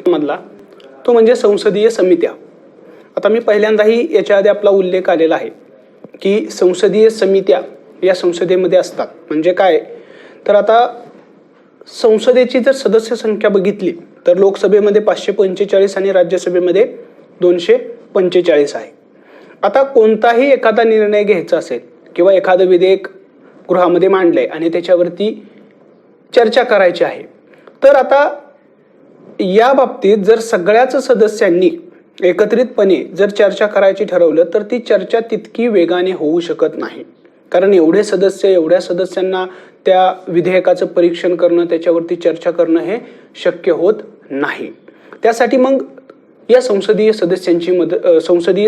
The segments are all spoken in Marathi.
मधला तो म्हणजे संसदीय समित्या. आता मी पहिल्यांदाही याच्या आधी आपला उल्लेख आलेला आहे की संसदीय समित्या या संसदेमध्ये असतात. म्हणजे काय तर आता संसदेची जर सदस्य संख्या बघितली तर लोकसभेमध्ये 545 आणि राज्यसभेमध्ये 245 आहे. आता कोणताही एखादा निर्णय घ्यायचा असेल किंवा एखादं विधेयक गृहामध्ये मांडलंय आणि त्याच्यावरती चर्चा करायची आहे, तर आता या बाबतीत जर सगळ्याच सदस्यांनी एकत्रितपणे जर चर्चा करायची ठरवलं तर ती चर्चा तितकी वेगाने होऊ शकत नाही. कारण एवढ्या सदस्यांना त्या विधेयकाचं परीक्षण करणं, त्याच्यावरती चर्चा करणं हे शक्य होत नाही. त्यासाठी मग या संसदीय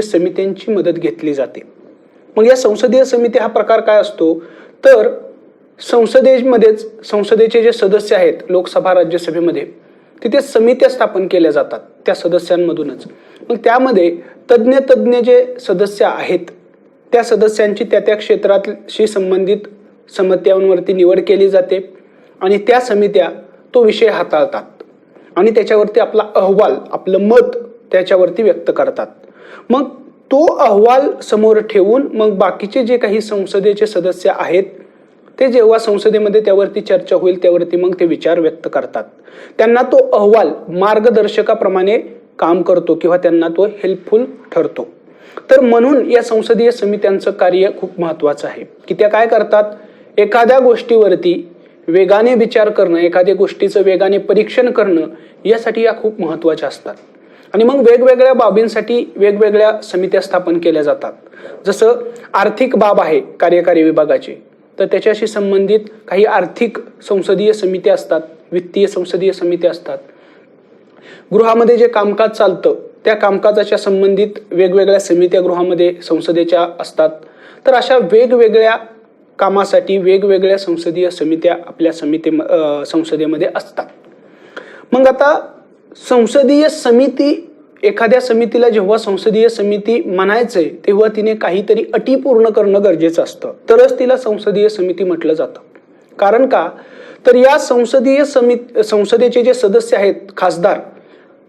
समित्यांची मदत घेतली जाते. मग या संसदीय समिती हा प्रकार काय असतो तर संसदेचे जे सदस्य आहेत लोकसभा राज्यसभेमध्ये तिथे समित्या स्थापन केल्या जातात त्या सदस्यांमधूनच. मग त्यामध्ये तज्ञ जे सदस्य आहेत त्या सदस्यांची त्या क्षेत्राशी संबंधित समस्यांवरती निवड केली जाते आणि त्या समित्या तो विषय हाताळतात आणि त्याच्यावरती आपला अहवाल, आपलं मत त्याच्यावरती व्यक्त करतात. मग तो अहवाल समोर ठेवून मग बाकीचे जे काही संसदेचे सदस्य आहेत ते जेव्हा संसदेमध्ये त्यावरती चर्चा होईल त्यावरती मग ते विचार व्यक्त करतात. त्यांना तो अहवाल मार्गदर्शकाप्रमाणे काम करतो किंवा त्यांना तो हेल्पफुल ठरतो. तर म्हणून या संसदीय समित्यांचं कार्य खूप महत्वाचं आहे की त्या काय करतात, एखाद्या गोष्टीवरती वेगाने विचार करणं, एखाद्या गोष्टीचं वेगाने परीक्षण करणं यासाठी या खूप महत्वाच्या असतात. आणि मग वेगवेगळ्या बाबींसाठी वेगवेगळ्या समित्या स्थापन केल्या जातात. जसं आर्थिक बाब आहे कार्यकारी विभागाची, तर त्याच्याशी संबंधित काही आर्थिक संसदीय समित्या असतात, वित्तीय संसदीय समित्या असतात. गृहामध्ये जे कामकाज चालतं त्या कामकाजाच्या संबंधित वेगवेगळ्या समित्या गृहामध्ये संसदेच्या असतात. तर अशा वेगवेगळ्या कामासाठी वेगवेगळ्या संसदीय समित्या आपल्या संसदेमध्ये असतात. मग आता संसदीय समिती, एखाद्या समितीला जेव्हा संसदीय समिती म्हणायचंय तेव्हा तिने काहीतरी अटी पूर्ण करणं गरजेचं असतं, तरच तिला संसदीय समिती म्हटलं जातं. कारण का तर या संसदेचे जे सदस्य आहेत खासदार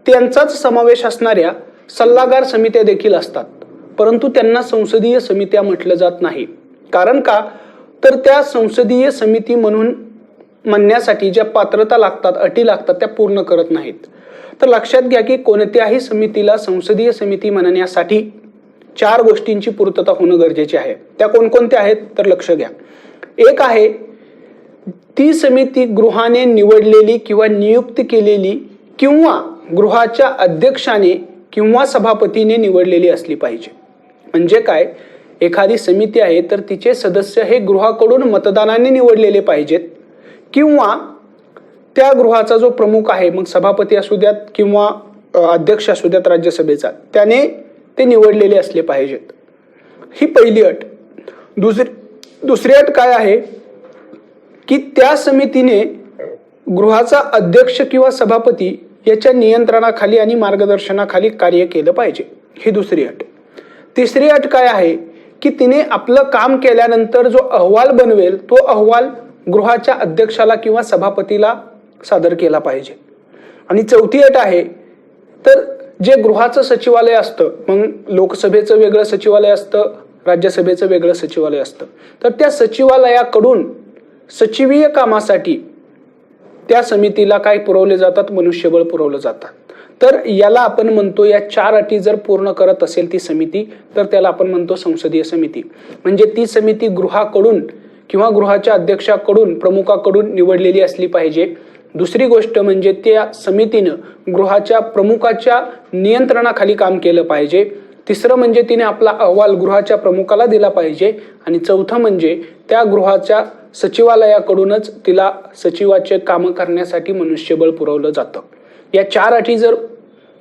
त्यांचाच समावेश असणाऱ्या सल्लागार समित्या देखील असतात, परंतु त्यांना संसदीय समित्या म्हटलं जात नाही. कारण का तर त्या संसदीय समिती म्हणून म्हणण्यासाठी ज्या पात्रता लागतात, अटी लागतात त्या पूर्ण करत नाहीत. तर लक्षात घ्या की कोणत्याही समितीला संसदीय समिती म्हणण्यासाठी 4 गोष्टींची पूर्तता होणं गरजेचे आहे. त्या कोणकोणत्या आहेत तर लक्ष घ्या. एक आहे ती समिती गृहाने निवडलेली किंवा नियुक्त केलेली किंवा गृहाच्या अध्यक्षाने किंवा सभापतीने निवडलेली असली पाहिजे. म्हणजे काय, एखादी समिती आहे तर तिचे सदस्य हे गृहाकडून मतदानाने निवडलेले पाहिजेत किंवा त्या गृहाचा जो प्रमुख आहे, मग सभापती असू द्यात किंवा अध्यक्ष असू द्यात राज्यसभेचा, त्याने ते निवडलेले असले पाहिजेत. ही पहिली अट. दुसरी अट काय आहे की त्या समितीने गृहाचा अध्यक्ष किंवा सभापती याच्या नियंत्रणाखाली आणि मार्गदर्शनाखाली कार्य केलं पाहिजे. ही दुसरी अट. तिसरी अट काय आहे की तिने आपलं काम केल्यानंतर जो अहवाल बनवेल तो अहवाल गृहाच्या अध्यक्षाला किंवा सभापतीला सादर केला पाहिजे. आणि चौथी अट आहे तर जे गृहाचं सचिवालय असतं, मग लोकसभेचं वेगळं सचिवालय असतं, राज्यसभेचं वेगळं सचिवालय असतं, तर त्या सचिवालयाकडून सचिवीय कामासाठी त्या समितीला काय पुरवले जातात, मनुष्यबळ पुरवलं जातात. तर याला आपण म्हणतो, या 4 अटी जर पूर्ण करत असेल ती समिती तर त्याला आपण म्हणतो संसदीय समिती. म्हणजे ती समिती गृहाकडून किंवा गृहाच्या अध्यक्षाकडून, प्रमुखाकडून निवडलेली असली पाहिजे. दुसरी गोष्ट म्हणजे त्या समितीनं गृहाच्या प्रमुखाच्या नियंत्रणाखाली काम केलं पाहिजे. तिसरं म्हणजे तिने आपला अहवाल गृहाच्या प्रमुखाला दिला पाहिजे. आणि चौथं म्हणजे त्या गृहाच्या सचिवालयाकडूनच तिला सचिवाचे कामं करण्यासाठी मनुष्यबळ पुरवलं जातं. या 4 अटी जर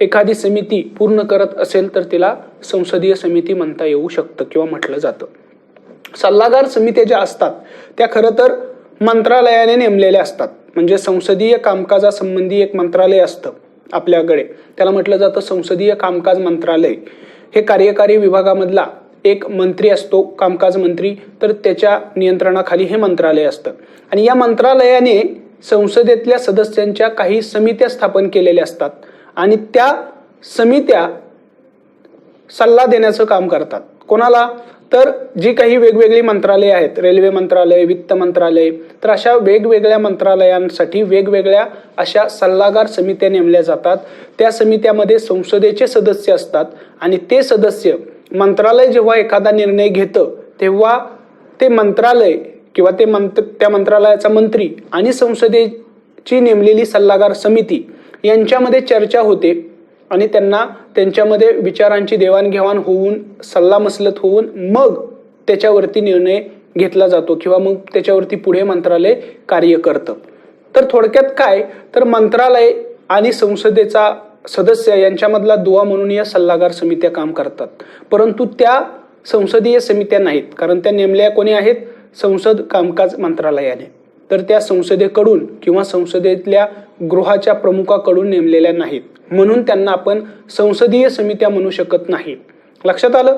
एखादी समिती पूर्ण करत असेल तर तिला संसदीय समिती म्हणता येऊ शकतं किंवा म्हटलं जातं. सल्लागार समित्या ज्या असतात त्या खरं तर मंत्रालयाने नेमलेल्या असतात. म्हणजे संसदीय कामकाजासंबंधी एक मंत्रालय असतं आपल्याकडे, त्याला म्हटलं जातं संसदीय कामकाज मंत्रालय. हे कार्यकारी विभागामधला एक मंत्री असतो, कामकाज मंत्री, तर त्याच्या नियंत्रणाखाली हे मंत्रालय असतं. आणि या मंत्रालयाने संसदेतल्या सदस्यांच्या काही समित्या स्थापन केलेल्या असतात आणि त्या समित्या सल्ला देण्याचं काम करतात. कोणाला? तर जी काही वेगवेगळी मंत्रालय आहेत, रेल्वे मंत्रालय, वित्त मंत्रालय, तर अशा वेगवेगळ्या मंत्रालयांसाठी वेगवेगळ्या अशा सल्लागार समित्या नेमल्या जातात. त्या समित्यामध्ये संसदेचे सदस्य असतात आणि ते सदस्य मंत्रालय जेव्हा एखादा निर्णय घेतं तेव्हा ते मंत्रालय किंवा त्या मंत्रालयाचा मंत्री आणि संसदेची नेमलेली सल्लागार समिती यांच्यामध्ये चर्चा होते आणि त्यांच्यामध्ये विचारांची देवाणघेवाण होऊन सल्लामसलत होऊन मग त्याच्यावरती निर्णय घेतला जातो किंवा मग त्याच्यावरती पुढे मंत्रालय कार्य करतं. तर थोडक्यात काय, तर मंत्रालय आणि संसदेचा सदस्य यांच्यामधला दुवा म्हणून या सल्लागार समित्या काम करतात. परंतु त्या संसदीय समित्या नाहीत, कारण त्या नेमल्या कोणी आहेत? संसद कामकाज मंत्रालयाने. तर त्या संसदेकडून किंवा संसदेतल्या गृहाच्या प्रमुखाकडून नेमलेल्या नाहीत, म्हणून त्यांना आपण संसदीय समित्या म्हणू शकत नाही. लक्षात आलं?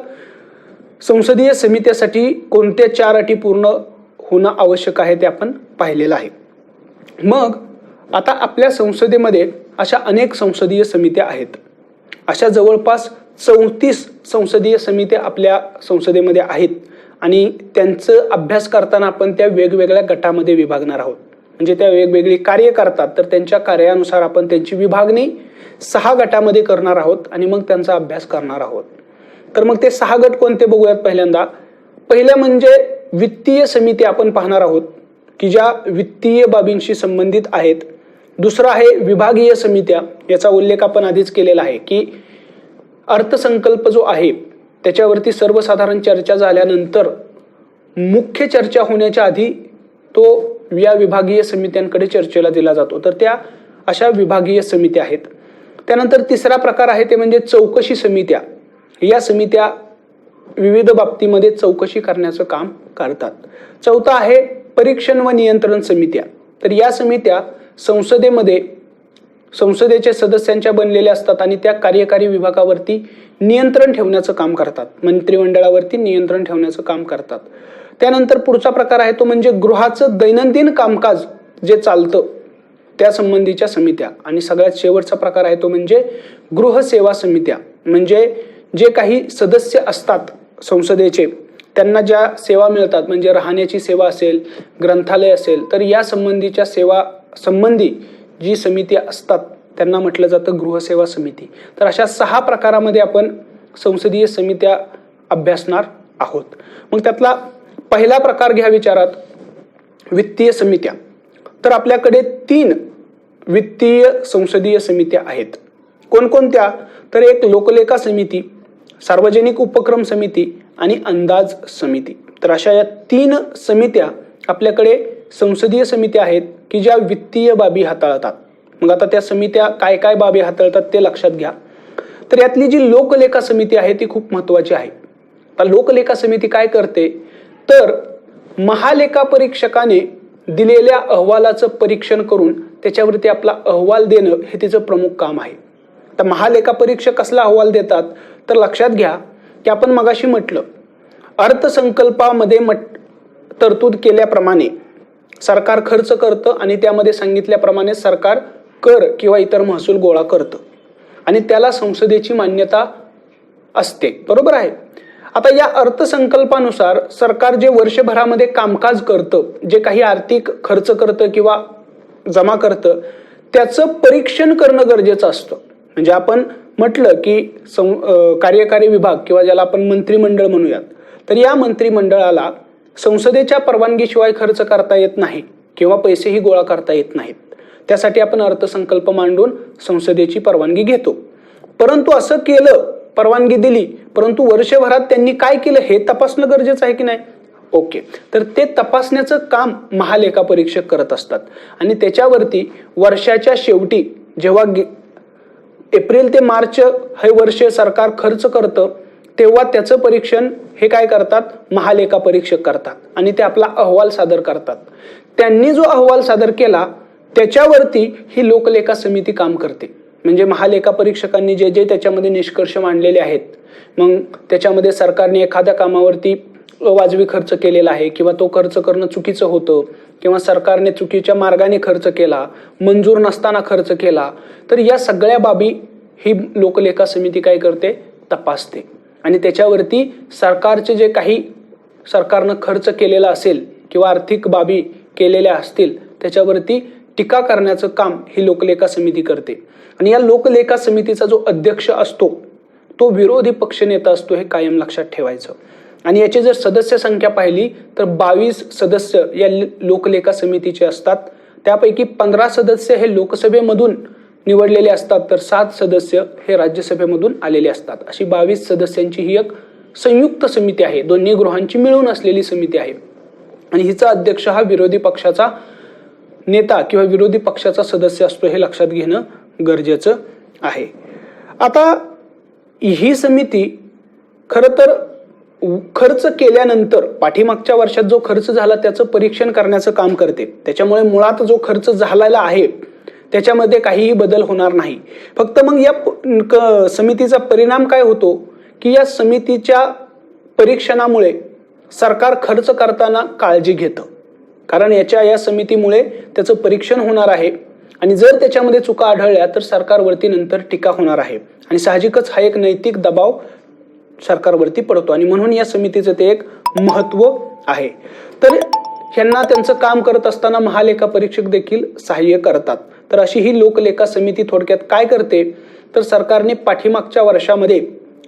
संसदीय समित्यासाठी कोणत्या 4 अटी पूर्ण होणं आवश्यक आहे ते आपण पाहिलेलं आहे. मग आता आपल्या संसदेमध्ये अशा अनेक संसदीय समित्या आहेत. अशा जवळपास 34 संसदीय समित्या आपल्या संसदेमध्ये आहेत आणि त्यांचं अभ्यास करताना आपण त्या वेगवेगळ्या गटामध्ये विभागणार आहोत. म्हणजे त्या वेगवेगळी कार्य करतात, तर त्यांच्या कार्यानुसार आपण त्यांची विभागणी 6 गटामध्ये करणार आहोत आणि मग त्यांचा अभ्यास करणार आहोत. तर मग ते 6 गट कोणते बघूयात. पहिलं म्हणजे वित्तीय समिती आपण पाहणार आहोत की ज्या वित्तीय बाबींशी संबंधित आहेत. दुसरं आहे विभागीय समित्या. याचा उल्लेख आपण आधीच केलेला आहे की अर्थसंकल्प जो आहे त्याच्यावरती सर्वसाधारण चर्चा झाल्यानंतर मुख्य चर्चा होण्याच्या आधी तो या विभागीय समित्यांकडे चर्चेला दिला जातो. तर त्या अशा विभागीय समित्या आहेत. त्यानंतर तिसरा प्रकार आहे ते म्हणजे चौकशी समित्या. या समित्या विविध बाबतीमध्ये चौकशी करण्याचं काम करतात. चौथा आहे परीक्षण व नियंत्रण समित्या. तर या समित्या संसदेच्या सदस्यांच्या बनलेल्या असतात आणि त्या कार्यकारी विभागावरती नियंत्रण ठेवण्याचं काम करतात, मंत्रिमंडळावरती नियंत्रण ठेवण्याचं काम करतात. त्यानंतर पुढचा प्रकार आहे तो म्हणजे गृहाचं दैनंदिन कामकाज जे चालतं त्या संबंधीच्या समित्या. आणि सगळ्यात शेवटचा प्रकार आहे तो म्हणजे गृहसेवा समित्या. म्हणजे जे काही सदस्य असतात संसदेचे त्यांना ज्या सेवा मिळतात, म्हणजे राहण्याची सेवा असेल, ग्रंथालय असेल, तर या संबंधीच्या सेवा संबंधी जी समिती असतात त्यांना म्हटलं जातं गृहसेवा समिती. तर अशा 6 प्रकारामध्ये आपण संसदीय समित्या अभ्यासणार आहोत. मग त्यातला पहिला प्रकार घ्या विचारात, वित्तीय समित्या. तर आपल्याकडे 3 वित्तीय संसदीय समित्या आहेत. कोणकोणत्या? तर एक लोकलेखा समिती, सार्वजनिक उपक्रम समिती आणि अंदाज समिती. तर अशा या 3 समित्या आपल्याकडे संसदीय समित्या आहेत की ज्या वित्तीय बाबी हाताळतात. मग आता त्या समित्या काय काय बाबी हाताळतात ते लक्षात घ्या. तर यातली जी लोकलेखा समिती आहे ती खूप महत्वाची आहे. आता लोकलेखा समिती काय करते, तर महालेखा परीक्षकाने दिलेल्या अहवालाचं परीक्षण करून त्याच्यावरती आपला अहवाल देणं हे तिचं प्रमुख काम आहे. तर महालेखा परीक्षक कसला अहवाल देतात, तर लक्षात घ्या की आपण मगाशी म्हटलं अर्थसंकल्पामध्ये तरतूद केल्याप्रमाणे सरकार खर्च करतं आणि त्यामध्ये सांगितल्याप्रमाणे सरकार कर किंवा इतर महसूल गोळा करतं आणि त्याला संसदेची मान्यता असते. बरोबर आहे. आता या अर्थसंकल्पानुसार सरकार जे वर्षभरामध्ये कामकाज करतं, जे काही आर्थिक खर्च करतं किंवा जमा करतं, त्याचं परीक्षण करणं गरजेचं असतं. म्हणजे आपण म्हटलं की कार्यकारी विभाग किंवा ज्याला आपण मंत्रिमंडळ म्हणूयात, तर या मंत्रिमंडळाला संसदेच्या परवानगीशिवाय खर्च करता येत नाही किंवा पैसेही गोळा करता येत नाहीत. त्यासाठी आपण अर्थसंकल्प मांडून संसदेची परवानगी घेतो. परंतु असं केलं, परवानगी दिली, परंतु वर्षभरात त्यांनी काय केलं हे तपासणं गरजेचं आहे की नाही? ओके. तर ते तपासण्याचं काम महालेखा परीक्षक करत असतात आणि त्याच्यावरती वर्षाच्या शेवटी जेव्हा एप्रिल ते मार्च हे वर्ष सरकार खर्च करतं तेव्हा त्याचं परीक्षण हे काय करतात, महालेखा परीक्षक करतात आणि ते आपला अहवाल सादर करतात. त्यांनी जो अहवाल सादर केला त्याच्यावरती ही लोकलेखा समिती काम करते. म्हणजे महालेखा परीक्षकांनी जे जे त्याच्यामध्ये निष्कर्ष मांडलेले आहेत, मग त्याच्यामध्ये सरकारने एखाद्या कामावरती अवाजवी खर्च केलेला आहे किंवा तो खर्च करणं चुकीचं होतं किंवा सरकारने चुकीच्या मार्गाने खर्च केला, मंजूर नसताना खर्च केला, तर या सगळ्या बाबी ही लोकलेखा समिती काय करते, तपासते आणि त्याच्यावरती सरकारचे जे काही सरकारनं खर्च केलेला असेल किंवा आर्थिक बाबी केलेल्या असतील त्याच्यावरती टीका करण्याचं काम ही लोकलेखा समिती करते. आणि या लोकलेखा समितीचा जो अध्यक्ष असतो तो विरोधी पक्षनेता असतो, हे कायम लक्षात ठेवायचं. आणि याची जर सदस्य संख्या पाहिली तर 22 सदस्य या लोकलेखा समितीचे असतात. त्यापैकी 15 सदस्य हे लोकसभेमधून निवडलेले असतात तर 7 सदस्य हे राज्यसभेमधून आलेले असतात. अशी 22 सदस्यांची ही एक संयुक्त समिती आहे, दोन्ही गृहांची मिळून असलेली समिती आहे. आणि हिचा अध्यक्ष हा विरोधी पक्षाचा नेता किंवा विरोधी पक्षाचा सदस्य असतो, हे लक्षात घेणं गरजेचं आहे. आता ही समिती खरं तर खर्च केल्यानंतर पाठीमागच्या वर्षात जो खर्च झाला त्याचं परीक्षण करण्याचं काम करते. त्याच्यामुळे मुळात जो खर्च झालेला आहे त्याच्यामध्ये काहीही बदल होणार नाही. फक्त मग या समितीचा परिणाम काय होतो की या समितीच्या परीक्षणामुळे सरकार खर्च करताना काळजी घेतं, कारण या समितीमुळे त्याचं परीक्षण होणार आहे आणि जर त्याच्यामध्ये चुका आढळल्या तर सरकारवरती नंतर टीका होणार आहे आणि साहजिकच हा एक नैतिक दबाव सरकारवरती पडतो आणि म्हणून या समितीचं ते एक महत्व आहे. तर ह्यांना त्यांचं काम करत असताना महालेखा परीक्षक देखील सहाय्य करतात. तर अशी ही लोकलेखा समिती थोडक्यात काय करते तर सरकारने पाठीमागच्या वर्षामध्ये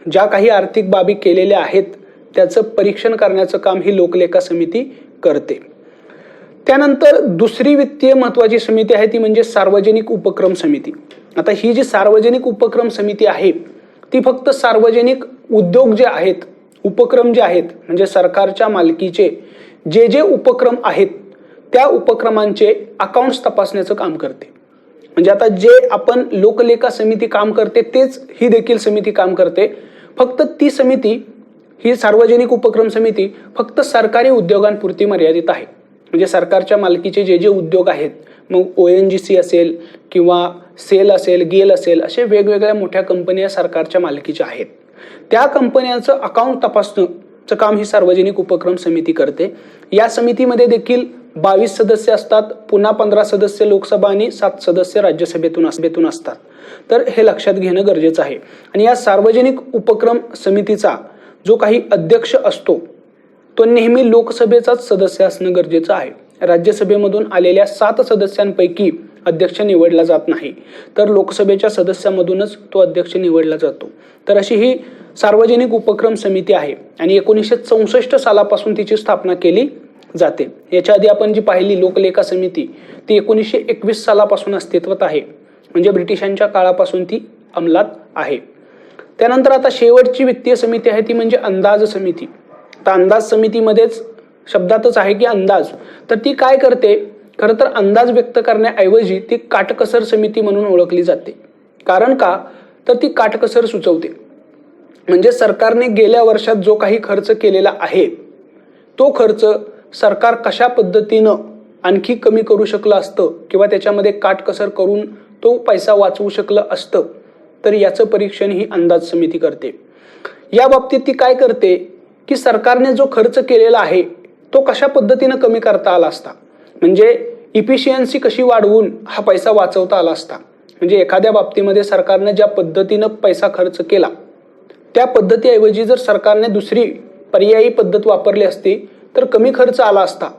ज्या काही आर्थिक बाबी केलेल्या आहेत त्याचं परीक्षण करण्याचं काम ही लोकलेखा समिती करते. त्यानंतर दुसरी वित्तीय महत्वाची समिती आहे ती म्हणजे सार्वजनिक उपक्रम समिती. आता ही जी सार्वजनिक उपक्रम समिती आहे ती फक्त सार्वजनिक उद्योग जे आहेत, उपक्रम जे आहेत म्हणजे सरकारच्या मालकीचे जे जे उपक्रम आहेत त्या उपक्रमांचे अकाउंट्स तपासण्याचं काम करते. म्हणजे आता जे आपण लोकलेखा समिती काम करते तेच ही देखील समिती काम करते. फक्त ती समिती, ही सार्वजनिक उपक्रम समिती फक्त सरकारी उद्योगांपुरती मर्यादित आहे. म्हणजे सरकारच्या मालकीचे जे जे उद्योग आहेत, मग ONGC असेल किंवा सेल असेल, गेल असेल, असे वेगवेगळ्या मोठ्या कंपन्या सरकारच्या मालकीच्या आहेत, त्या कंपन्यांचं अकाउंट तपासण्याचं काम ही सार्वजनिक उपक्रम समिती करते. या समितीमध्ये देखील 22 सदस्य असतात, पुन्हा 15 सदस्य लोकसभा आणि 7 सदस्य राज्यसभेतून असतात. तर हे लक्षात घेणं गरजेचं आहे. आणि या सार्वजनिक उपक्रम समितीचा जो काही अध्यक्ष असतो तो नेहमी लोकसभेचाच सदस्य असणं गरजेचं आहे. राज्यसभेमधून आलेल्या 7 सदस्यांपैकी अध्यक्ष निवडला जात नाही, तर लोकसभेच्या सदस्यामधूनच तो अध्यक्ष निवडला जातो. तर अशी ही सार्वजनिक उपक्रम समिती आहे आणि 1964 सालापासून तिची स्थापना केली जाते. याच्या आधी आपण जी पाहिली लोकलेखा समिती ती 1921 सालापासून अस्तित्वात आहे, म्हणजे ब्रिटिशांच्या काळापासून ती अंमलात आहे. त्यानंतर आता शेवटची वित्तीय समिती आहे ती म्हणजे अंदाज समिती. तर अंदाज समितीमध्येच शब्दातच आहे की अंदाज, तर ती काय करते, खरं तर अंदाज व्यक्त करण्याऐवजी ती काटकसर समिती म्हणून ओळखली जाते. कारण का तर ती काटकसर सुचवते. म्हणजे सरकारने गेल्या वर्षात जो काही खर्च केलेला आहे तो खर्च सरकार कशा पद्धतीनं आणखी कमी करू शकलं असतं किंवा त्याच्यामध्ये काटकसर करून तो पैसा वाचवू शकलं असतं, तर याचं परीक्षण ही अंदाज समिती करते. या बाबतीत ती काय करते की सरकारने जो खर्च केलेला आहे तो कशा पद्धतीनं कमी करता आला असता, म्हणजे इफिशियन्सी कशी वाढवून हा पैसा वाचवता आला असता. म्हणजे एखाद्या बाबतीमध्ये सरकारने ज्या पद्धतीनं पैसा खर्च केला त्या पद्धतीऐवजी जर सरकारने दुसरी पर्यायी पद्धत वापरली असती तर कमी खर्च आला असता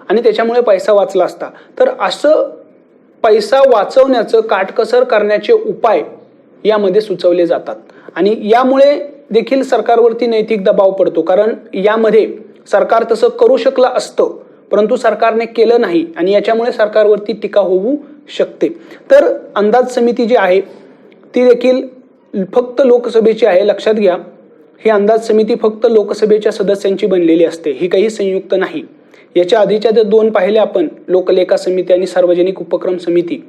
आणि त्याच्यामुळे पैसा वाचला असता. तर असं पैसा वाचवण्याचं, काटकसर करण्याचे उपाय यामध्ये सुचवले जातात आणि यामुळे देखील सरकारवरती नैतिक दबाव पडतो. कारण यामध्ये सरकार तसं करू शकलं असतं परंतु सरकारने केलं नाही आणि याच्यामुळे सरकारवरती टीका होऊ शकते. तर अंदाज समिती जी आहे ती देखील फक्त लोकसभेची आहे, लक्षात घ्या. ही अंदाज समिती फक्त लोकसभेच्या सदस्यांची बनलेली असते, ही काही संयुक्त नाही. याच्या आधीच्या ज्या 2 पाहिल्या आपण, लोकलेखा समिती आणि सार्वजनिक उपक्रम समिती,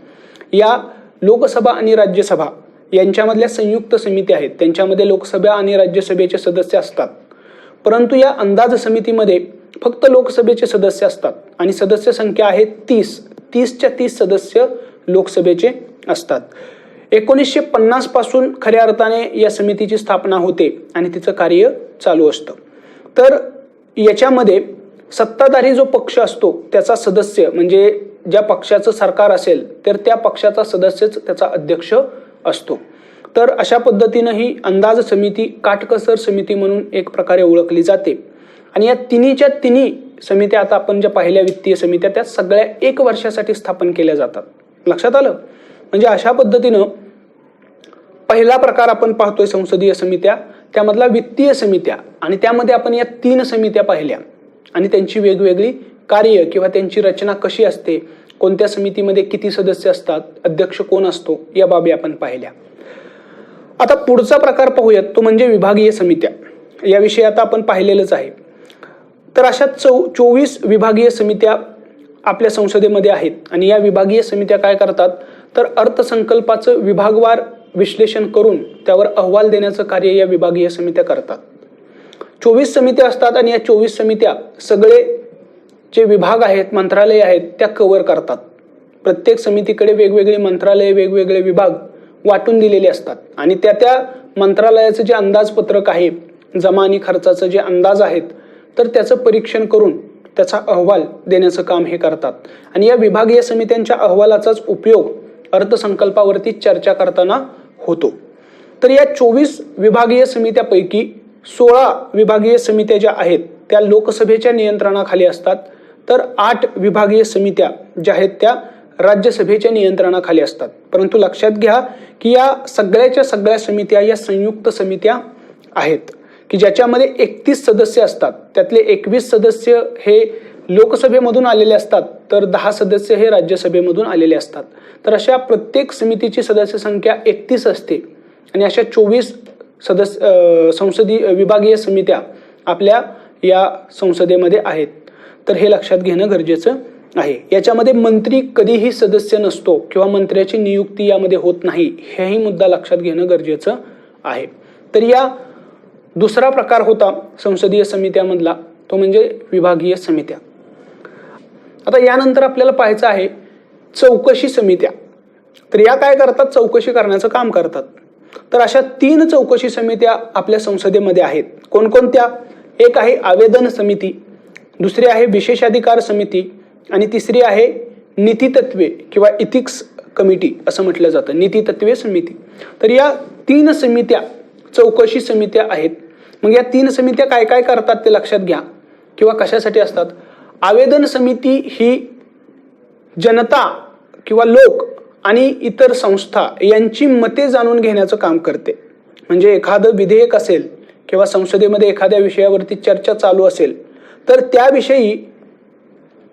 या लोकसभा आणि राज्यसभा यांच्यामधल्या संयुक्त समिती आहेत. त्यांच्यामध्ये लोकसभा आणि राज्यसभेचे सदस्य असतात. परंतु या अंदाज समितीमध्ये फक्त लोकसभेचे सदस्य असतात आणि सदस्य संख्या आहे 30च्या 30 सदस्य लोकसभेचे असतात. 1950 पासून खऱ्या अर्थाने या समितीची स्थापना होते आणि तिचं कार्य चालू असतं. तर याच्यामध्ये सत्ताधारी जो पक्ष असतो त्याचा सदस्य, म्हणजे ज्या पक्षाचं सरकार असेल तर त्या पक्षाचा सदस्यच त्याचा अध्यक्ष असतो. तर अशा पद्धतीनं ही अंदाज समिती काटकसर समिती म्हणून एक प्रकारे ओळखली जाते. आणि या तिन्हीच्या तिन्ही समित्या आता आपण ज्या पाहिल्या वित्तीय समित्या त्या सगळ्या 1 वर्षासाठी स्थापन केल्या जातात. लक्षात आलं? म्हणजे अशा पद्धतीनं पहिला प्रकार आपण पाहतोय संसदीय समित्या, त्यामधला वित्तीय समित्या, आणि त्यामध्ये आपण या 3 समित्या पाहिल्या आणि त्यांची वेगवेगळी कार्य किंवा त्यांची रचना कशी असते, कोणत्या समितीमध्ये किती सदस्य असतात, अध्यक्ष कोण असतो, या बाबी आपण पाहिल्या. आता पुढचा प्रकार पाहूयात, तो म्हणजे विभागीय समित्या. याविषयी आता आपण पाहिलेलंच आहे. तर अशा 24 विभागीय समित्या आपल्या संसदेमध्ये आहेत आणि या विभागीय समित्या काय करतात, तर अर्थसंकल्पाचं विभागवार विश्लेषण करून त्यावर अहवाल देण्याचं कार्य या विभागीय समित्या करतात. 24 समित्या असतात आणि या 24 समित्या सगळे जे विभाग आहेत, मंत्रालय आहेत, त्या कव्हर करतात. प्रत्येक समितीकडे वेगवेगळे मंत्रालय, वेगवेगळे विभाग वाटून दिलेले असतात आणि त्या मंत्रालयाचं जे अंदाजपत्रक आहे, जमा आणि खर्चाचं जे अंदाज आहेत, तर त्याचं परीक्षण करून त्याचा अहवाल देण्याचं काम हे करतात. आणि या विभागीय समित्यांच्या अहवालाचाच उपयोग अर्थसंकल्पावरती चर्चा करताना होतो. तर या 24 विभागीय समित्यापैकी 16 विभागीय समित्या ज्या आहेत त्या लोकसभेच्या नियंत्रणाखाली असतात, तर 8 विभागीय समित्या ज्या आहेत त्या राज्यसभेच्या नियंत्रणाखाली असतात. परंतु लक्षात घ्या की या सगळ्याच्या सगळ्या समित्या या संयुक्त समित्या आहेत की ज्याच्यामध्ये 31 सदस्य असतात. त्यातले 21 सदस्य हे लोकसभेमधून आलेले असतात, तर 10 सदस्य हे राज्यसभेमधून आलेले असतात. तर अशा प्रत्येक समितीची सदस्य संख्या 31 असते आणि अशा 24 संसदीय विभागीय समित्या आपल्या या संसदेमध्ये आहेत. तर हे लक्षात घेणं गरजेचं आहे. याच्यामध्ये मंत्री कधीही सदस्य नसतो किंवा मंत्र्याची नियुक्ती यामध्ये होत नाही, हेही मुद्दा लक्षात घेणं गरजेचं आहे. तर या दुसरा प्रकार होता संसदीय समित्यामधला, तो म्हणजे विभागीय समित्या. आता यानंतर आपल्याला पाहायचं आहे चौकशी समित्या. तर या काय करतात, चौकशी करण्याचं काम करतात. तर अशा 3 चौकशी समित्या आपल्या संसदेमध्ये आहेत. कोणकोणत्या? एक आहे आवेदन समिती, दुसरी आहे विशेषाधिकार समिती आणि तिसरी आहे नीतितत्वे किंवा इथिक्स कमिटी असं म्हटलं जातं, नीतितत्वे समिती. तर या 3 समित्या चौकशी समित्या आहेत. मग या 3 समित्या काय काय करतात ते लक्षात घ्या किंवा कशासाठी असतात. आवेदन समिती ही जनता किंवा लोक आणि इतर संस्था यांची मते जाणून घेण्याचं काम करते. म्हणजे एखादं विधेयक असेल किंवा संसदेमध्ये एखाद्या विषयावरती चर्चा चालू असेल तर त्याविषयी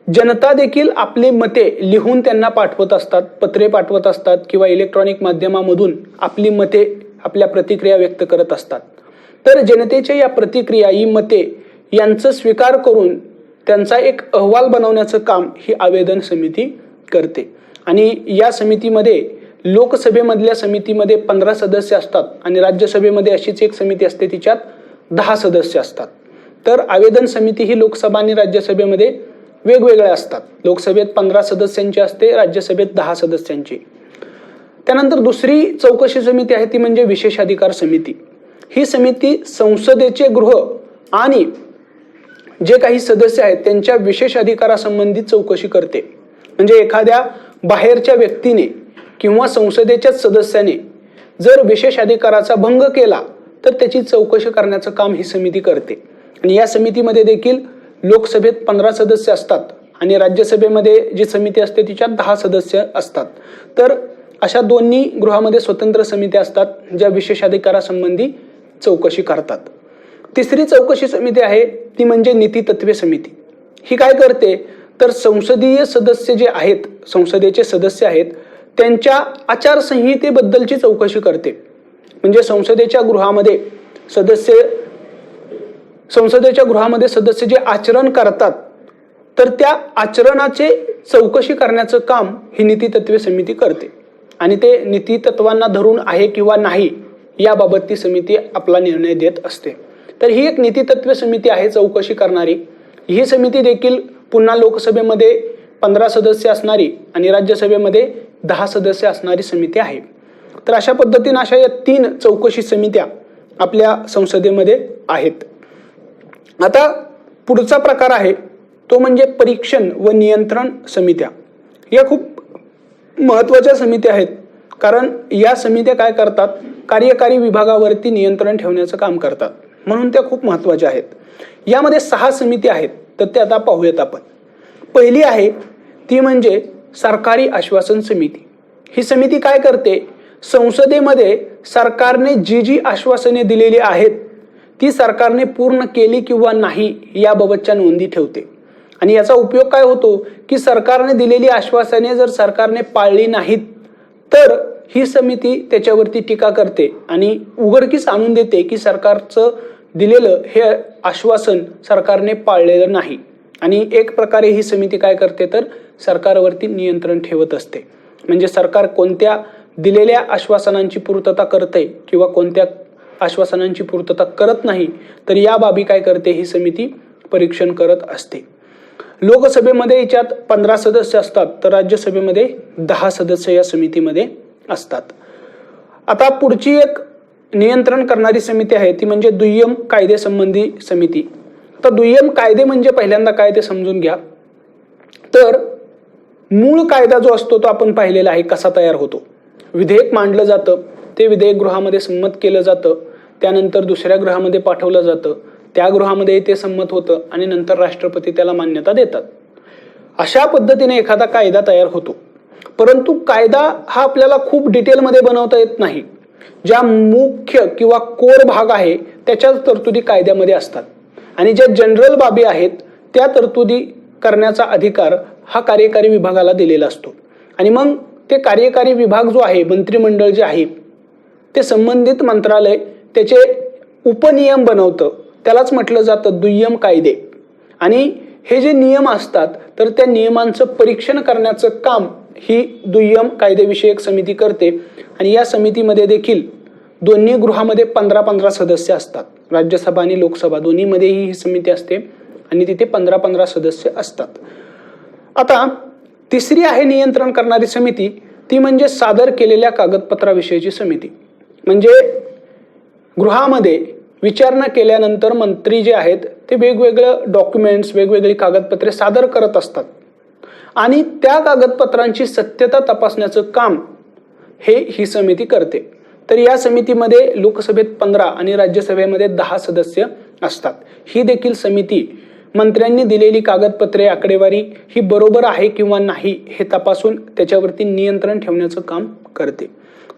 जनता देखील आपली मते लिहून त्यांना पाठवत असतात, पत्रे पाठवत असतात किंवा इलेक्ट्रॉनिक माध्यमामधून आपली मते, आपल्या प्रतिक्रिया व्यक्त करत असतात. तर जनतेच्या या प्रतिक्रिया, ही मते यांचं स्वीकार करून त्यांचा एक अहवाल बनवण्याचं काम ही आवेदन समिती करते. आणि या समितीमध्ये लोकसभेमधल्या समितीमध्ये 15 सदस्य असतात आणि राज्यसभेमध्ये अशीच एक समिती असते, तिच्यात 10 सदस्य असतात. तर आवेदन समिती ही लोकसभा आणि राज्यसभेमध्ये वेगवेगळ्या असतात. लोकसभेत 15 सदस्यांची असते, राज्यसभेत 10 सदस्यांची. त्यानंतर दुसरी चौकशी समिती आहे ती म्हणजे विशेषाधिकार समिती. ही समिती संसदेचे गृह आणि जे काही सदस्य आहेत त्यांच्या विशेष अधिकारासंबंधी चौकशी करते. म्हणजे एखाद्या बाहेरच्या व्यक्तीने किंवा संसदेच्याच सदस्याने जर विशेष अधिकाराचा भंग केला तर त्याची चौकशी करण्याचं काम ही समिती करते. आणि या समितीमध्ये देखील लोकसभेत 15 सदस्य असतात आणि राज्यसभेमध्ये जी समिती असते तिच्यात 10 सदस्य असतात. तर अशा दोन्ही गृहामध्ये स्वतंत्र समित्या असतात ज्या विशेष अधिकारासंबंधी चौकशी करतात. तिसरी चौकशी समिती आहे ती म्हणजे नीतितत्वे समिती. ही काय करते तर संसदीय सदस्य जे आहेत, संसदेचे सदस्य आहेत, त्यांच्या आचारसंहितेबद्दलची चौकशी करते. म्हणजे संसदेच्या गृहामध्ये सदस्य जे आचरण करतात तर त्या आचरणाचे चौकशी करण्याचं काम ही नीतितत्वे समिती करते. आणि ते नीतितत्वांना धरून आहे किंवा नाही याबाबत ती समिती आपला निर्णय देत असते. तर ही एक नीतितत्वे समिती आहे चौकशी करणारी. ही समिती देखील पुन्हा लोकसभेमध्ये 15 सदस्य असणारी आणि राज्यसभेमध्ये 10 सदस्य असणारी समिती आहे. तर अशा पद्धतीने अशा या 3 चौकशी समित्या आपल्या संसदेमध्ये आहेत. आता पुढचा प्रकार आहे तो म्हणजे परीक्षण व नियंत्रण समित्या. या खूप महत्त्वाच्या समित्या आहेत कारण या समित्या काय करतात, कार्यकारी विभागावरती नियंत्रण ठेवण्याचं काम करतात, म्हणून त्या खूप महत्त्वाच्या आहेत. यामध्ये 6 समिती आहेत, तर ते आता पाहूयात आपण. पहिली आहे ती म्हणजे सरकारी आश्वासन समिती. ही समिती काय करते, संसदेमध्ये सरकारने जी आश्वासने दिलेली आहेत ती सरकारने पूर्ण केली किंवा नाही याबाबतच्या नोंदी ठेवते. आणि याचा उपयोग काय होतो की सरकारने दिलेली आश्वासने जर सरकारने पाळली नाहीत तर ही समिती त्याच्यावरती टीका करते आणि उघडकीस आणून देते की सरकारचं दिलेलं हे आश्वासन सरकारने पाळलेलं नाही. आणि एक प्रकारे ही समिती काय करते तर सरकारवरती नियंत्रण ठेवत असते. म्हणजे सरकार कोणत्या दिलेल्या आश्वासनांची पूर्तता करते किंवा कोणत्या आश्वासनांची पूर्तता करत नाही, तर या बाबी काय करते ही समिती परीक्षण करत असते. लोकसभेमध्ये याच्यात 15 सदस्य असतात, तर राज्यसभेमध्ये 10 सदस्य या समितीमध्ये असतात. आता पुढची एक नियंत्रण करणारी समिती आहे ती म्हणजे दुय्यम कायदे संबंधी समिती. तर दुय्यम कायदे म्हणजे पहिल्यांदा काय ते समजून घ्या. तर मूळ कायदा जो असतो तो आपण पाहिलेला आहे कसा तयार होतो. विधेयक मांडलं जातं, ते विधेयक गृहामध्ये संमत केलं जातं, त्यानंतर दुसऱ्या गृहामध्ये पाठवलं जातं, त्या गृहामध्ये ते संमत होतं आणि नंतर राष्ट्रपती त्याला मान्यता देतात. अशा पद्धतीने एखादा कायदा तयार होतो. परंतु कायदा हा आपल्याला खूप डिटेलमध्ये बनवता येत नाही. ज्या मुख्य किंवा कोर भाग आहे त्याच्याच तरतुदी कायद्यामध्ये असतात आणि ज्या जनरल बाबी आहेत त्या तरतुदी करण्याचा अधिकार हा कार्यकारी विभागाला दिलेला असतो. आणि मग ते कार्यकारी विभाग जो आहे, मंत्रिमंडळ जे आहे, ते संबंधित मंत्रालय त्याचे उपनियम बनवतं, त्यालाच म्हटलं जातं दुय्यम कायदे. आणि हे जे नियम असतात तर त्या नियमांचं परीक्षण करण्याचं काम ही दुय्यम कायदेविषयक समिती करते. आणि या समितीमध्ये देखील दोन्ही गृहामध्ये 15-15 सदस्य असतात. राज्यसभा आणि लोकसभा दोन्हीमध्येही ही समिती असते आणि तिथे 15-15 सदस्य असतात. आता तिसरी आहे नियंत्रण करणारी समिती, ती म्हणजे सादर केलेल्या कागदपत्राविषयीची समिती. म्हणजे गृहामध्ये विचारणा केल्यानंतर मंत्री जे आहेत ते वेगवेगळं डॉक्युमेंट्स, वेगवेगळी कागदपत्रे सादर करत असतात आणि त्या कागदपत्रांची सत्यता तपासण्याचं काम ही समिती करते. तर या समितीमध्ये लोकसभेत 15 आणि राज्यसभेमध्ये 10 सदस्य असतात. ही देखील समिती मंत्र्यांनी दिलेली कागदपत्रे, आकडेवारी ही बरोबर आहे किंवा नाही हे तपासून त्याच्यावरती नियंत्रण ठेवण्याचं काम करते.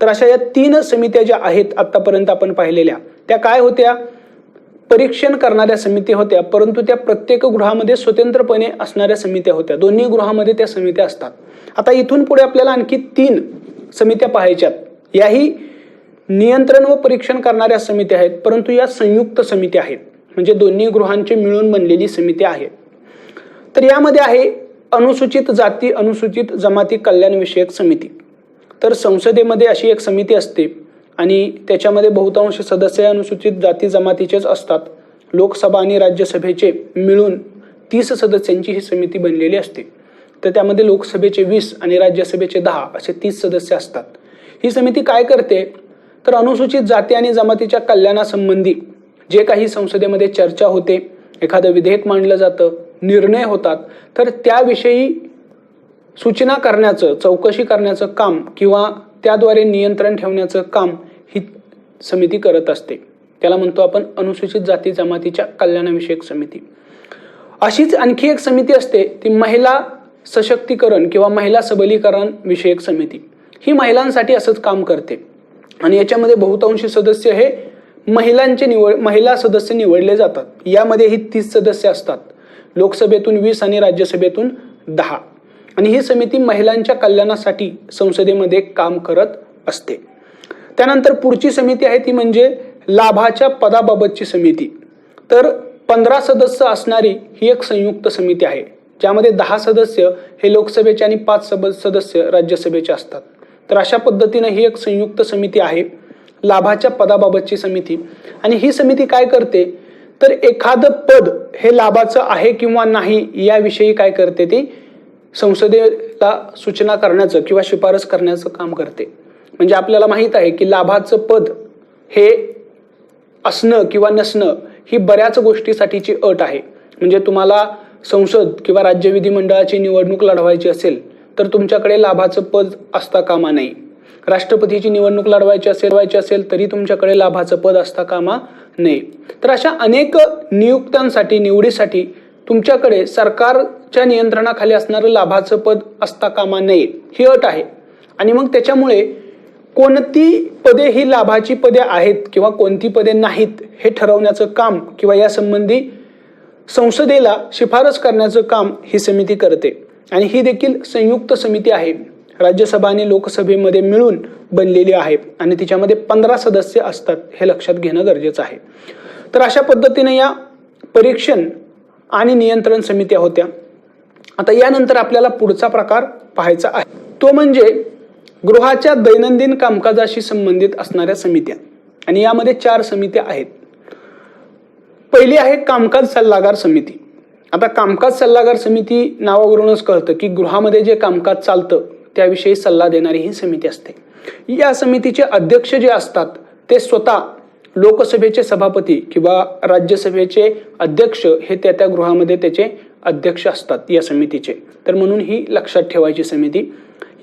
तर अशा या 3 समित्या ज्या आहेत आतापर्यंत आपण पाहिलेल्या त्या काय होत्या, परीक्षण करणाऱ्या समिती होत्या, परंतु त्या प्रत्येक गृहामध्ये स्वतंत्रपणे असणाऱ्या समित्या होत्या. दोन्ही गृहामध्ये त्या समित्या असतात. आता इथून पुढे आपल्याला आणखी 3 समित्या पाहायच्यात. याही नियंत्रण व परीक्षण करणाऱ्या समित्या आहेत, परंतु या संयुक्त समित्या आहेत, म्हणजे दोन्ही गृहांची मिळून बनलेली समिती आहे. तर यामध्ये आहे अनुसूचित जाती अनुसूचित जमाती कल्याण विषयक समिती. तर संसदेमध्ये अशी एक समिती असते आणि त्याच्यामध्ये बहुतांश सदस्य अनुसूचित जाती जमातीचेच असतात. लोकसभा आणि राज्यसभेचे मिळून 30 सदस्यांची ही समिती बनलेली असते. तर त्यामध्ये लोकसभेचे 20 आणि राज्यसभेचे 10 असे 30 सदस्य असतात. ही समिती काय करते तर अनुसूचित जाती आणि जमातीच्या कल्याणासंबंधी जे काही संसदेमध्ये चर्चा होते, एखादं विधेयक मांडलं जातं, निर्णय होतात, तर त्याविषयी सूचना करण्याचं, चौकशी करण्याचं काम किंवा त्याद्वारे नियंत्रण ठेवण्याचं काम ही समिती करत असते. त्याला म्हणतो आपण अनुसूचित जाती जमातीच्या कल्याणाविषयक समिती. अशीच आणखी एक समिती असते ती महिला सशक्तीकरण किंवा महिला सबलीकरण विषयक समिती. ही महिलांसाठी असंच काम करते आणि याच्यामध्ये बहुतांशी सदस्य हे महिला सदस्य निवडले जातात. यामध्ये ही 30 सदस्य असतात, लोकसभेतून 20 आणि राज्यसभेतून 10. आणि ही समिती महिलांच्या कल्याणासाठी संसदेमध्ये काम करत असते. त्यानंतर पुढची समिती आहे ती म्हणजे लाभाच्या पदाबाबतची समिती. तर 15 सदस्य असणारी ही एक संयुक्त समिती आहे, ज्यामध्ये 10 सदस्य हे लोकसभेचे आणि 5 सदस्य राज्यसभेचे असतात. तर अशा पद्धतीने ही एक संयुक्त समिती आहे, लाभाच्या पदाबाबतची समिती. आणि ही समिती काय करते तर एखादं पद हे लाभाचं आहे किंवा नाही याविषयी काय करते, ती संसदेला सूचना करण्याचं किंवा शिफारस करण्याचं काम करते. म्हणजे आपल्याला माहित आहे की लाभाचं पद हे असणं किंवा नसणं ही बऱ्याच गोष्टीसाठीची अट आहे. म्हणजे तुम्हाला संसद किंवा राज्य विधिमंडळाची निवडणूक लढवायची असेल तर तुमच्याकडे लाभाचं पद असता कामा नये. राष्ट्रपतीची निवडणूक लढवायची असेल तरी तुमच्याकडे लाभाचं पद असता कामा नये. तर अशा अनेक नियुक्त्यांसाठी, निवडीसाठी तुमच्याकडे सरकारच्या नियंत्रणाखाली असणारं लाभाचं पद असता कामा नये ही अट आहे. आणि मग त्याच्यामुळे कोणती पदे ही लाभाची पदे आहेत किंवा कोणती पदे नाहीत हे ठरवण्याचं काम किंवा यासंबंधी संसदेला शिफारस करण्याचं काम ही समिती करते. आणि ही देखील संयुक्त समिती आहे, राज्यसभा आणि लोकसभेमध्ये मिळून बनलेली आहे आणि तिच्यामध्ये 15 सदस्य असतात, हे लक्षात घेणं गरजेचं आहे. तर अशा पद्धतीने या परीक्षण आणि नियंत्रण समित्या होत्या. आता यानंतर आपल्याला पुढचा प्रकार पाहायचा आहे, तो म्हणजे गृहाच्या दैनंदिन कामकाजाशी संबंधित असणाऱ्या समित्या. आणि यामध्ये 4 समित्या आहेत. पहिली आहे कामकाज सल्लागार समिती. आता कामकाज सल्लागार समिती नावावरूनच कळतं की गृहामध्ये जे कामकाज चालतं त्याविषयी सल्ला देणारी ही समिती असते. या समितीचे अध्यक्ष जे असतात ते स्वतः लोकसभेचे सभापती किंवा राज्यसभेचे अध्यक्ष हे त्या गृहामध्ये त्याचे अध्यक्ष असतात या समितीचे. तर म्हणून ही लक्षात ठेवायची समिती.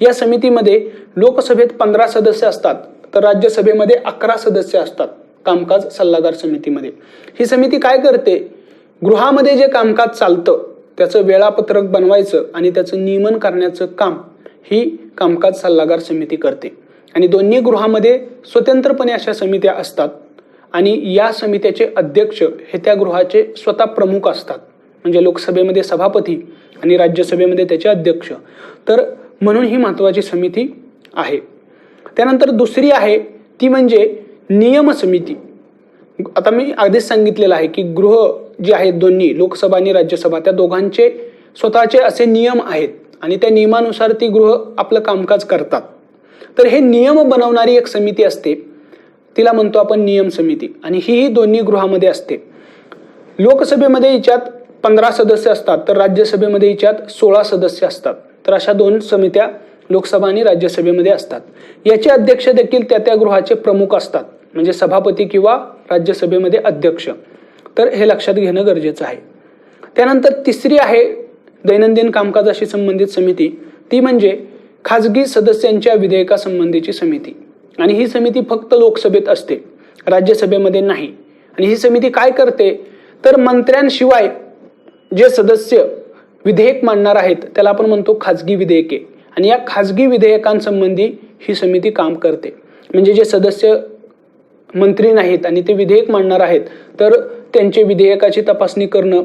या समितीमध्ये लोकसभेत 15 सदस्य असतात, तर राज्यसभेमध्ये 11 सदस्य असतात कामकाज सल्लागार समितीमध्ये. ही समिती काय करते, गृहामध्ये जे कामकाज चालतं त्याचं वेळापत्रक बनवायचं आणि त्याचं नियमन करण्याचं काम ही कामकाज सल्लागार समिती करते. आणि दोन्ही गृहामध्ये स्वतंत्रपणे अशा समित्या असतात आणि या समित्याचे अध्यक्ष हे त्या गृहाचे स्वतः प्रमुख असतात, म्हणजे लोकसभेमध्ये सभापती आणि राज्यसभेमध्ये त्याचे अध्यक्ष. तर म्हणून ही महत्त्वाची समिती आहे. त्यानंतर दुसरी आहे ती म्हणजे नियम समिती. आता मी आधीच सांगितलेलं आहे की गृह जे आहेत दोन्ही लोकसभा आणि राज्यसभा त्या दोघांचे स्वतःचे असे नियम आहेत आणि त्या नियमानुसार ती गृह आपलं कामकाज करतात. तर हे नियम बनवणारी एक समिती असते, तिला म्हणतो आपण नियम समिती. आणि ही दोन्ही गृहामध्ये असते. लोकसभेमध्ये हिच्यात 15 सदस्य असतात, तर राज्यसभेमध्ये हिच्यात 16 सदस्य असतात. तर अशा 2 समित्या लोकसभा आणि राज्यसभेमध्ये असतात. याचे अध्यक्ष देखील त्या गृहाचे प्रमुख असतात, म्हणजे सभापती किंवा राज्यसभेमध्ये अध्यक्ष. तर हे लक्षात घेणं गरजेचं आहे. त्यानंतर तिसरी आहे दैनंदिन कामकाजाशी संबंधित समिती, ती म्हणजे खाजगी सदस्यांच्या विधेयकासंबंधीची समिती. आणि ही समिती फक्त लोकसभेत असते, राज्यसभेमध्ये नाही. आणि ही समिती काय करते, तर मंत्र्यांशिवाय जे सदस्य विधेयक मांडणार आहेत त्याला आपण म्हणतो खाजगी विधेयके. आणि या खाजगी विधेयकांसंबंधी ही समिती काम करते. म्हणजे जे सदस्य मंत्री नाहीत आणि ते विधेयक मांडणार आहेत तर त्यांचे विधेयकाची तपासणी करणं,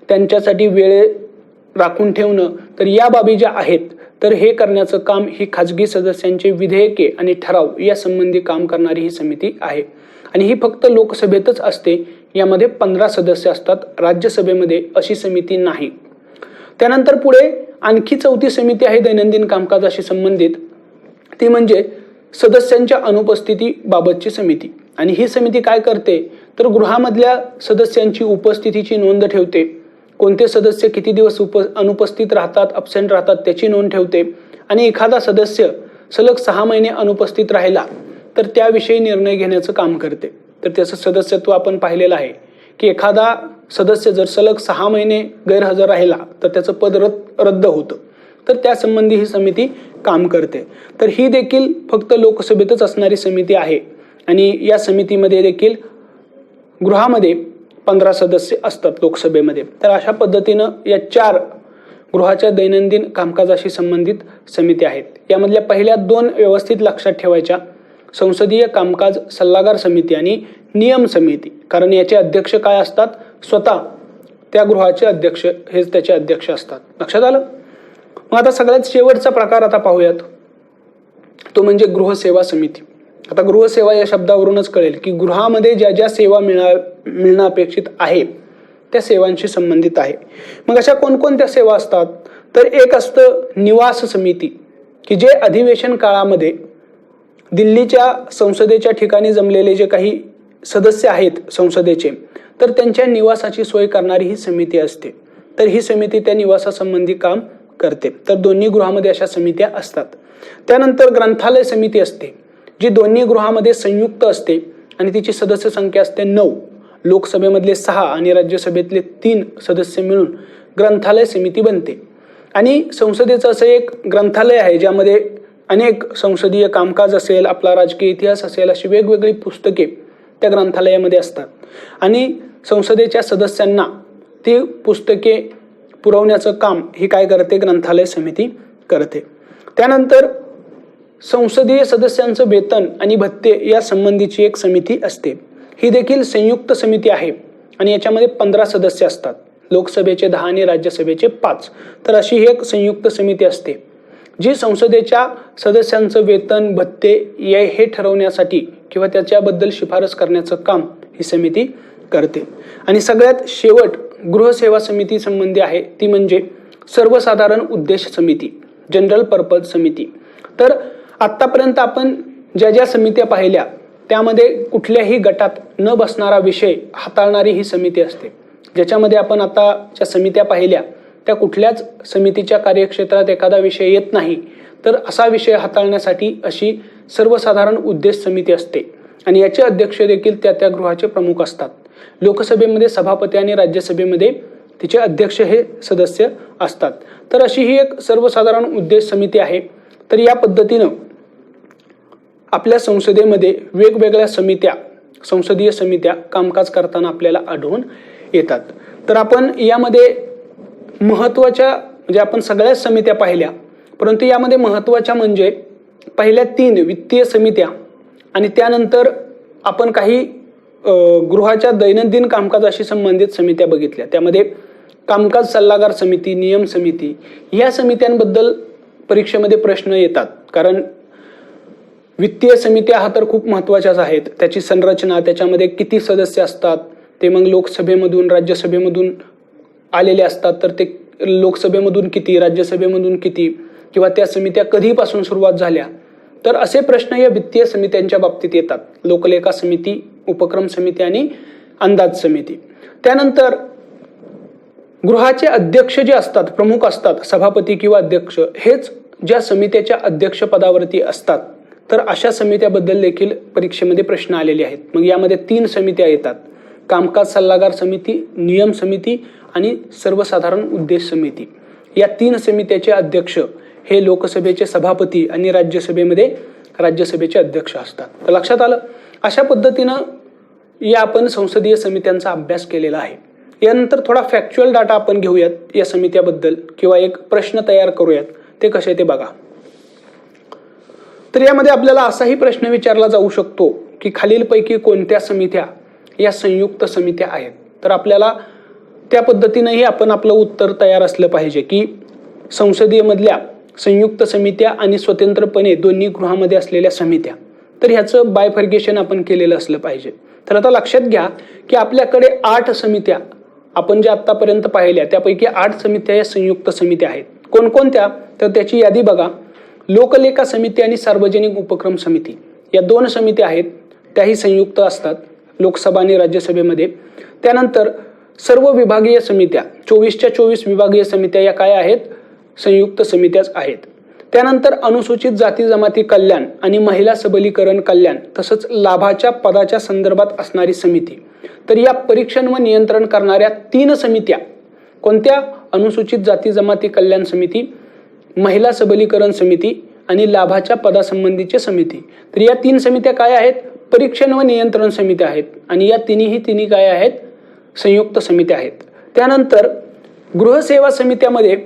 त्यांच्यासाठी वेळ राखून ठेवणं, तर या बाबी ज्या आहेत तर हे करण्याचं काम ही खाजगी सदस्यांचे विधेयके आणि ठराव या संबंधी काम करणारी ही समिती आहे. आणि ही फक्त लोकसभेतच असते, यामध्ये 15 सदस्य असतात, राज्यसभेमध्ये अशी समिती नाही. त्यानंतर पुढे आणखी 4थी समिती आहे दैनंदिन कामकाजाशी संबंधित, ती म्हणजे सदस्यांच्या अनुपस्थितीबाबतची समिती. आणि ही समिती काय करते, तर गृहामधल्या सदस्यांची उपस्थितीची नोंद ठेवते, कोणते सदस्य किती दिवस अनुपस्थित राहतात, अब्सेंट राहतात त्याची नोंद ठेवते. आणि एखादा सदस्य सलग 6 महिने अनुपस्थित राहिला तर त्याविषयी निर्णय घेण्याचं काम करते. तर त्याचं सदस्यत्व आपण पाहिलेलं आहे की एखादा सदस्य जर सलग 6 महिने गैरहजर राहिला तर त्याचं पद रद्द होतं. तर त्यासंबंधी ही समिती काम करते. तर ही देखील फक्त लोकसभेतच असणारी समिती आहे. आणि या समितीमध्ये देखील गृहामध्ये 15 सदस्य असतात लोकसभेमध्ये. तर अशा पद्धतीनं या 4 गृहाच्या दैनंदिन कामकाजाशी संबंधित समित्या आहेत. यामधल्या पहिल्या 2 व्यवस्थित लक्षात ठेवायच्या, संसदीय कामकाज सल्लागार समिती आणि नियम समिती. कारण याचे अध्यक्ष काय असतात, स्वतः त्या गृहाचे अध्यक्ष हेच त्याचे अध्यक्ष असतात. लक्षात आलं. मग आता सगळ्यात शेवटचा प्रकार आता पाहूयात, तो म्हणजे गृहसेवा समिती. आता गृहसेवा या शब्दावरूनच कळेल की गृहामध्ये ज्या ज्या सेवा मिळणं अपेक्षित आहे त्या सेवांशी संबंधित आहे. मग अशा कोणकोणत्या सेवा असतात, तर एक असतं निवास समिती, की जे अधिवेशन काळामध्ये दिल्लीच्या संसदेच्या ठिकाणी जमलेले जे काही सदस्य आहेत संसदेचे तर त्यांच्या निवासाची सोय करणारी ही समिती असते. तर ही समिती त्या निवासासंबंधी काम करते. तर दोन्ही गृहामध्ये अशा समित्या असतात. त्यानंतर ग्रंथालय समिती असते, जी दोन्ही गृहामध्ये संयुक्त असते आणि तिची सदस्य संख्या असते 9. लोकसभेमधले 6 आणि राज्यसभेतले 3 सदस्य मिळून ग्रंथालय समिती बनते. आणि संसदेचं असं एक ग्रंथालय आहे ज्यामध्ये अनेक संसदीय कामकाज असेल, आपला राजकीय इतिहास असेल, अशी वेगवेगळी पुस्तके त्या ग्रंथालयामध्ये असतात आणि संसदेच्या सदस्यांना ती पुस्तके पुरवण्याचं काम ही काय करते, ग्रंथालय समिती करते. त्यानंतर संसदीय सदस्यांचं वेतन आणि भत्ते या संबंधीची एक समिती असते. ही देखील संयुक्त समिती आहे आणि याच्यामध्ये 15 सदस्य असतात. लोकसभेचे 10 आणि राज्यसभेचे 5. तर अशी ही एक संयुक्त समिती असते जी संसदेच्या सदस्यांचं वेतन भत्ते हे ठरवण्यासाठी किंवा त्याच्याबद्दल शिफारस करण्याचं काम ही समिती करते. आणि सगळ्यात शेवट गृहसेवा समिती संबंधी आहे, ती म्हणजे सर्वसाधारण उद्देश समिती, जनरल पर्पज समिती. तर आत्तापर्यंत आपण ज्या ज्या समित्या पाहिल्या त्यामध्ये कुठल्याही गटात न बसणारा विषय हाताळणारी ही समिती असते. ज्याच्यामध्ये आपण आता ज्या समित्या पाहिल्या त्या कुठल्याच समितीच्या कार्यक्षेत्रात एखादा विषय येत नाही, तर असा विषय हाताळण्यासाठी अशी सर्वसाधारण उद्देश समिती असते आणि याचे अध्यक्ष देखील त्या गृहाचे प्रमुख असतात. लोकसभेमध्ये सभापती आणि राज्यसभेमध्ये तिचे अध्यक्ष हे सदस्य असतात. तर अशी ही एक सर्वसाधारण उद्देश समिती आहे. तर या पद्धतीनं आपल्या संसदेमध्ये वेगवेगळ्या समित्या, संसदीय समित्या कामकाज करताना आपल्याला आढळून येतात. तर आपण यामध्ये महत्त्वाच्या म्हणजे आपण सगळ्याच समित्या पाहिल्या, परंतु यामध्ये महत्त्वाच्या म्हणजे पहिल्या 3 वित्तीय समित्या आणि त्यानंतर आपण काही गृहाच्या दैनंदिन कामकाजाशी संबंधित समित्या बघितल्या. त्यामध्ये कामकाज सल्लागार समिती, नियम समिती या समित्यांबद्दल परीक्षेमध्ये प्रश्न येतात. कारण वित्तीय समित्या हा तर खूप महत्त्वाच्याच आहेत. त्याची संरचना, त्याच्यामध्ये किती सदस्य असतात, ते मग लोकसभेमधून राज्यसभेमधून आलेले असतात, तर ते लोकसभेमधून किती, राज्यसभेमधून किती, किंवा त्या समित्या कधीपासून सुरुवात झाल्या. तर असे प्रश्न या वित्तीय समित्यांच्या बाबतीत येतात. लोकलेखा समिती, उपक्रम समिती आणि अंदाज समिती. त्यानंतर गृहाचे अध्यक्ष जे असतात, प्रमुख असतात, सभापती किंवा अध्यक्ष, हेच ज्या समित्याच्या अध्यक्षपदावरती असतात. तर अशा समित्याबद्दल देखील परीक्षेमध्ये प्रश्न आलेले आहेत. मग यामध्ये 3 समित्या येतात: कामकाज सल्लागार समिती, नियम समिती आणि सर्वसाधारण उद्देश समिती. या 3 समित्याचे अध्यक्ष हे लोकसभेचे सभापती आणि राज्यसभेमध्ये राज्यसभेचे अध्यक्ष असतात. तर लक्षात आलं. अशा पद्धतीनं या आपण संसदीय समित्यांचा अभ्यास केलेला आहे. यानंतर थोडा फॅक्च्युअल डाटा आपण घेऊयात या समित्याबद्दल किंवा एक प्रश्न तयार करूयात. ते कसे ते बघा. तर यामध्ये आपल्याला असाही प्रश्न विचारला जाऊ शकतो की खालीलपैकी कोणत्या समित्या या संयुक्त समित्या आहेत. तर आपल्याला त्या पद्धतीनेही आपण आपलं उत्तर तयार असलं पाहिजे की संसदीय मधल्या संयुक्त समित्या आणि स्वतंत्रपणे दोन्ही गृहामध्ये असलेल्या समित्या. तर ह्याचं बायफर्गेशन आपण केलेलं असलं पाहिजे. तर आता लक्षात घ्या की आपल्याकडे 8 समित्या आपण ज्या आतापर्यंत पाहिल्या त्यापैकी 8 समित्या या संयुक्त समित्या आहेत. कोणकोणत्या, तर त्याची यादी बघा. लोकलेखा समिती आणि सार्वजनिक उपक्रम समिती या 2 समित्या आहेत, त्याही संयुक्त असतात लोकसभा आणि राज्यसभेमध्ये. त्यानंतर सर्व विभागीय समित्या, 24च्या 24 विभागीय समित्या या काय आहेत, संयुक्त समित्याच आहेत. त्यानंतर अनुसूचित जाती जमाती कल्याण आणि महिला सबलीकरण कल्याण तसंच लाभाच्या पदाच्या संदर्भात असणारी समिती. तर या परीक्षण व नियंत्रण करणाऱ्या 3 समित्या कोणत्या, अनुसूचित जाती जमाती कल्याण समिती, महिला सबलीकरण समिती आणि लाभाच्या पदासंबंधीची समिती. तर या 3 समित्या काय आहेत, परीक्षण व नियंत्रण समित्या आहेत आणि या तिन्ही काय आहेत, संयुक्त समित्या आहेत. त्यानंतर गृहसेवा समित्यामध्ये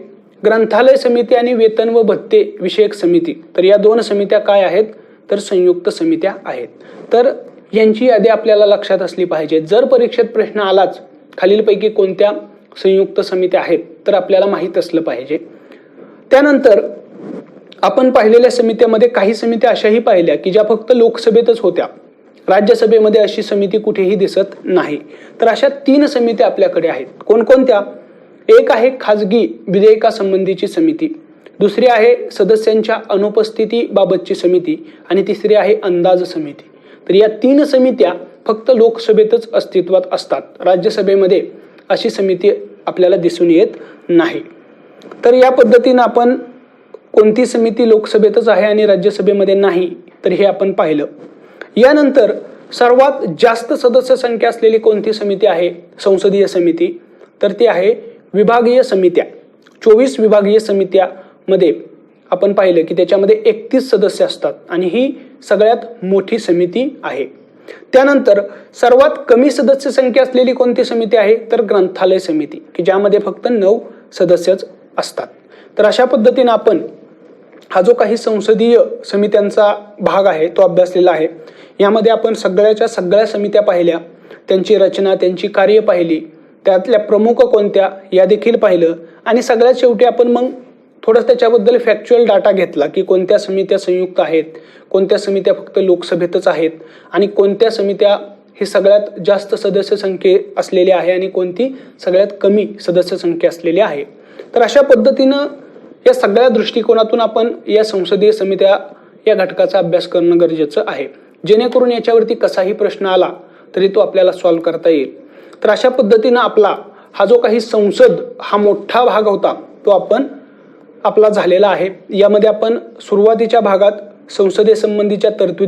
ग्रंथालय समिती आणि वेतन व भत्ते विषयक समिती. तर या 2 समित्या काय आहेत, तर संयुक्त समित्या आहेत. तर यांची यादी आपल्याला लक्षात असली पाहिजे. जर परीक्षेत प्रश्न आलाच खालीलपैकी कोणत्या संयुक्त समित्या आहेत तर आपल्याला माहीत असलं पाहिजे. त्यानंतर आपण पाहिलेल्या समित्यामध्ये काही समित्या अशाही पाहिल्या की ज्या फक्त लोकसभेतच होत्या, राज्यसभेमध्ये अशी समिती कुठेही दिसत नाही. तर अशा 3 समित्या आपल्याकडे आहेत. कोणकोणत्या, एक आहे खाजगी विधेयकासंबंधीची समिती, दुसरी आहे सदस्यांच्या अनुपस्थितीबाबतची समिती आणि तिसरी आहे अंदाज समिती. तर या 3 समित्या फक्त लोकसभेतच अस्तित्वात असतात. राज्यसभेमध्ये अशी समिती आपल्याला दिसून येत नाही. तर या पद्धतीनं आपण कोणती समिती लोकसभेतच आहे आणि राज्यसभेमध्ये नाही तर हे आपण पाहिलं. यानंतर सर्वात जास्त सदस्य संख्या असलेली कोणती समिती आहे संसदीय समिती, तर ती आहे विभागीय समित्या. 24 विभागीय समित्यामध्ये आपण पाहिलं की त्याच्यामध्ये 31 सदस्य असतात आणि ही सगळ्यात मोठी समिती आहे. त्यानंतर सर्वात कमी सदस्य संख्या असलेली कोणती समिती आहे तर ग्रंथालय समिती, की ज्यामध्ये फक्त 9 सदस्यच असतात. तर अशा पद्धतीने आपण हा जो काही संसदीय समित्यांचा भाग आहे तो अभ्यासलेला आहे. यामध्ये आपण सगळ्याच्या सगळ्या समित्या पाहिल्या, त्यांची रचना, त्यांची कार्य पाहिली, त्यातल्या प्रमुख कोणत्या या देखील पाहिलं आणि सगळ्यात शेवटी आपण मग थोडंसं त्याच्याबद्दल फॅक्च्युअल डाटा घेतला की कोणत्या समित्या संयुक्त आहेत, कोणत्या समित्या फक्त लोकसभेतच आहेत आणि कोणत्या समित्या ही सगळ्यात जास्त सदस्य संख्या असलेली आहे आणि कोणती सगळ्यात कमी सदस्य संख्या असलेली आहे. तर अशा पद्धतीनं या सगळ्या दृष्टिकोनातून आपण या संसदीय समित्या या घटकाचा अभ्यास करणं गरजेचं आहे, जेणेकरून याच्यावरती कसाही प्रश्न आला तरी तो आपल्याला सॉल्व्ह करता येईल. तर अशा पद्धतीनं आपला हा जो काही संसद हा मोठा भाग होता तो आपला झालेला आहे. यामध्ये आपण सुरुवातीच्या भागात संसदेसंबंधीच्या तरतुदी